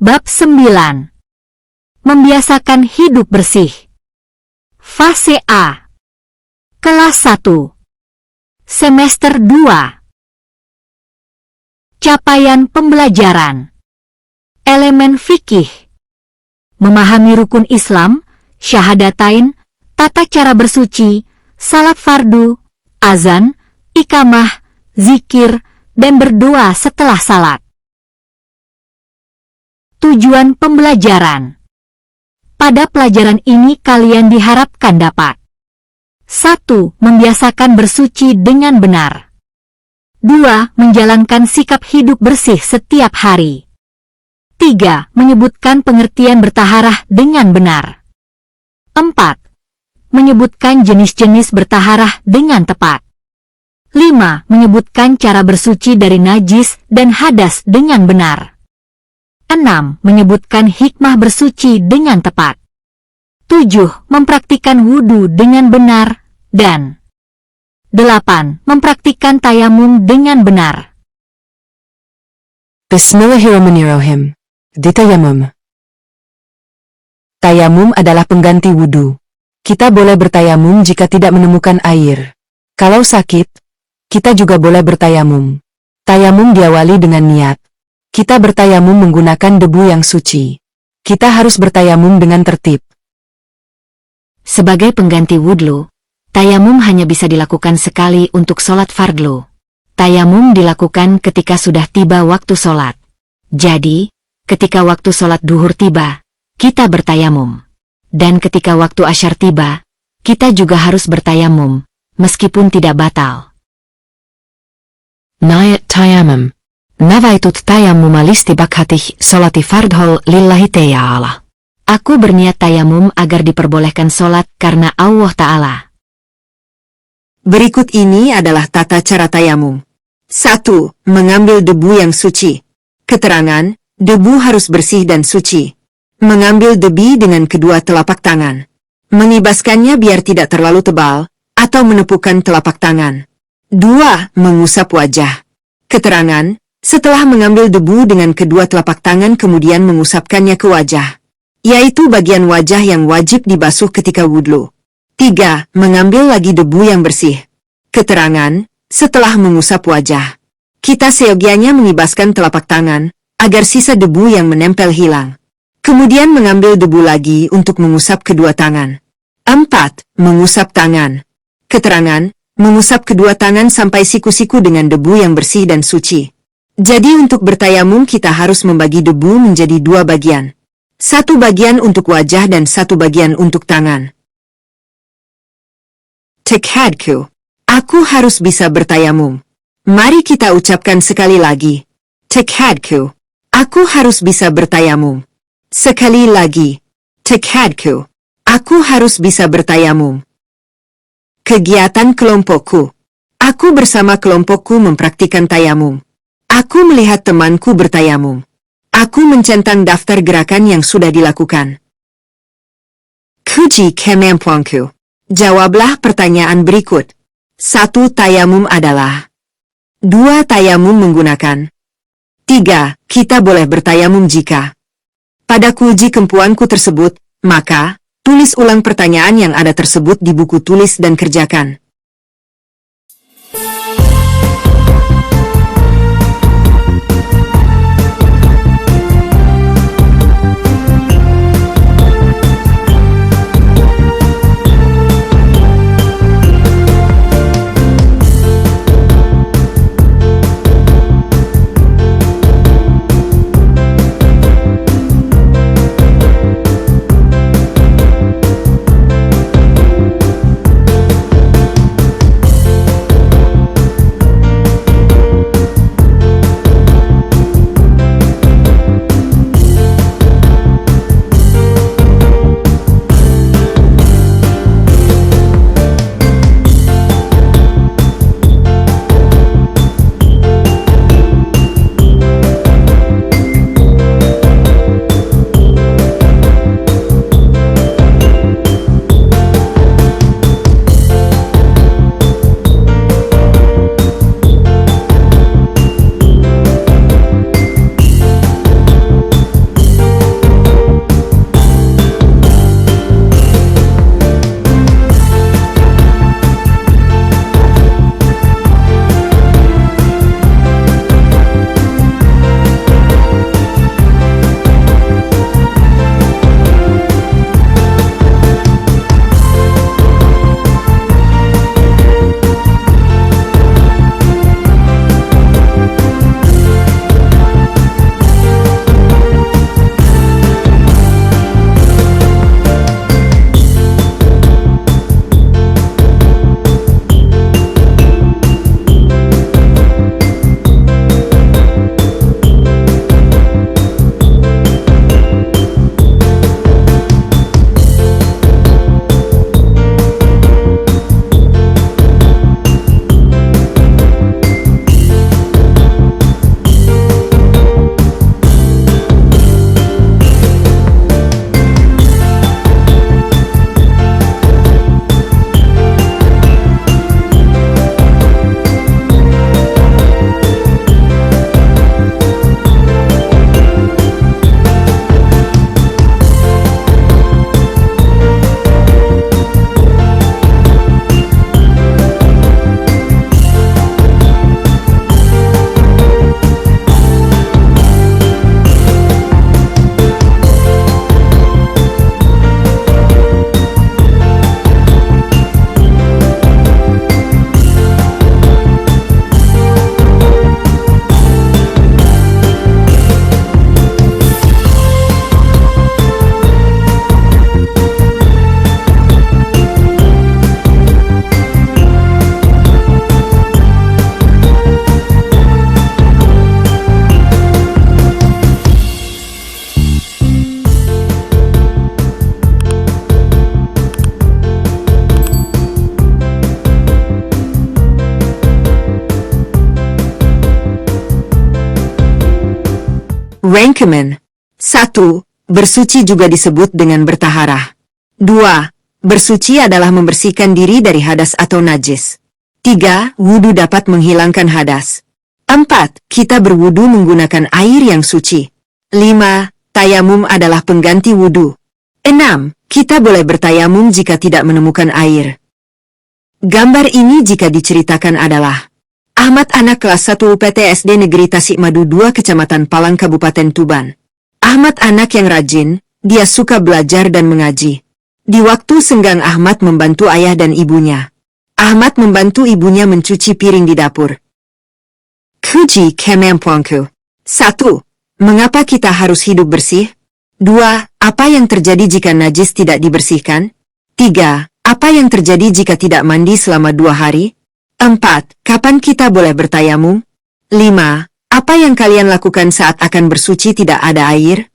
Bab 9. Membiasakan hidup bersih. Fase A. Kelas 1. Semester 2. Capaian pembelajaran. Elemen fikih. Memahami rukun Islam, syahadatain, tata cara bersuci, salat fardu, azan, ikamah, zikir, dan berdoa setelah salat. Tujuan pembelajaran. Pada pelajaran ini kalian diharapkan dapat 1. Membiasakan bersuci dengan benar. 2. Menjalankan sikap hidup bersih setiap hari. 3. Menyebutkan pengertian bertaharah dengan benar. 4. Menyebutkan jenis-jenis bertaharah dengan tepat. 5. Menyebutkan cara bersuci dari najis dan hadas dengan benar. 6. Menyebutkan hikmah bersuci dengan tepat. 7. Mempraktikkan wudhu dengan benar. Dan 8. Mempraktikkan tayamum dengan benar. Bismillahirrahmanirrahim. Ditayamum. Tayamum adalah pengganti wudhu. Kita boleh bertayamum jika tidak menemukan air. Kalau sakit, kita juga boleh bertayamum. Tayamum diawali dengan niat. Kita bertayamum menggunakan debu yang suci. Kita harus bertayamum dengan tertib. Sebagai pengganti wudhu, tayamum hanya bisa dilakukan sekali untuk sholat fardhu. Tayamum dilakukan ketika sudah tiba waktu sholat. Jadi, ketika waktu sholat duhur tiba, kita bertayamum. Dan ketika waktu asyar tiba, kita juga harus bertayamum, meskipun tidak batal. Nayat tayamum. Nawaitut tayammum listibakhatih sholati fardhol lillahi ta'ala. Aku berniat tayamum agar diperbolehkan sholat karena Allah Ta'ala. Berikut ini adalah tata cara tayamum. 1. Mengambil debu yang suci. Keterangan, debu harus bersih dan suci. Mengambil debu dengan kedua telapak tangan. Mengibaskannya biar tidak terlalu tebal, atau menepukkan telapak tangan. 2. Mengusap wajah. Keterangan, setelah mengambil debu dengan kedua telapak tangan kemudian mengusapkannya ke wajah, yaitu bagian wajah yang wajib dibasuh ketika wudhu. 3. Mengambil lagi debu yang bersih. Keterangan, setelah mengusap wajah, kita seyogianya mengibaskan telapak tangan, agar sisa debu yang menempel hilang. Kemudian mengambil debu lagi untuk mengusap kedua tangan. 4. Mengusap tangan. Keterangan, mengusap kedua tangan sampai siku-siku dengan debu yang bersih dan suci. Jadi untuk bertayamum kita harus membagi debu menjadi dua bagian. Satu bagian untuk wajah dan satu bagian untuk tangan. Tekhadku. Aku harus bisa bertayamum. Mari kita ucapkan sekali lagi. Tekhadku. Aku harus bisa bertayamum. Sekali lagi. Tekhadku. Aku harus bisa bertayamum. Kegiatan kelompokku. Aku bersama kelompokku mempraktikkan tayamum. Aku melihat temanku bertayamum. Aku mencentang daftar gerakan yang sudah dilakukan. Kuji kemampuanku. Jawablah pertanyaan berikut. 1. Tayamum adalah. 2. Tayamum menggunakan. 3. Kita boleh bertayamum jika. Pada kuji kemampuanku tersebut, maka, tulis ulang pertanyaan yang ada tersebut di buku tulis dan kerjakan. Rangkemen. 1. Bersuci juga disebut dengan bertaharah. 2. Bersuci adalah membersihkan diri dari hadas atau najis. 3. Wudu dapat menghilangkan hadas. 4. Kita berwudu menggunakan air yang suci. 5. Tayamum adalah pengganti wudu. 6. Kita boleh bertayamum jika tidak menemukan air. Gambar ini jika diceritakan adalah Ahmad anak kelas 1 UPT SD Negeri Tasikmadu 2 Kecamatan Palang Kabupaten Tuban. Ahmad anak yang rajin, dia suka belajar dan mengaji. Di waktu senggang Ahmad membantu ayah dan ibunya. Ahmad membantu ibunya mencuci piring di dapur. Kuji kemampuanku. 1. Mengapa kita harus hidup bersih? 2. Apa yang terjadi jika najis tidak dibersihkan? 3. Apa yang terjadi jika tidak mandi selama 2 hari? 4. Kapan kita boleh bertayamum? 5. Apa yang kalian lakukan saat akan bersuci tidak ada air?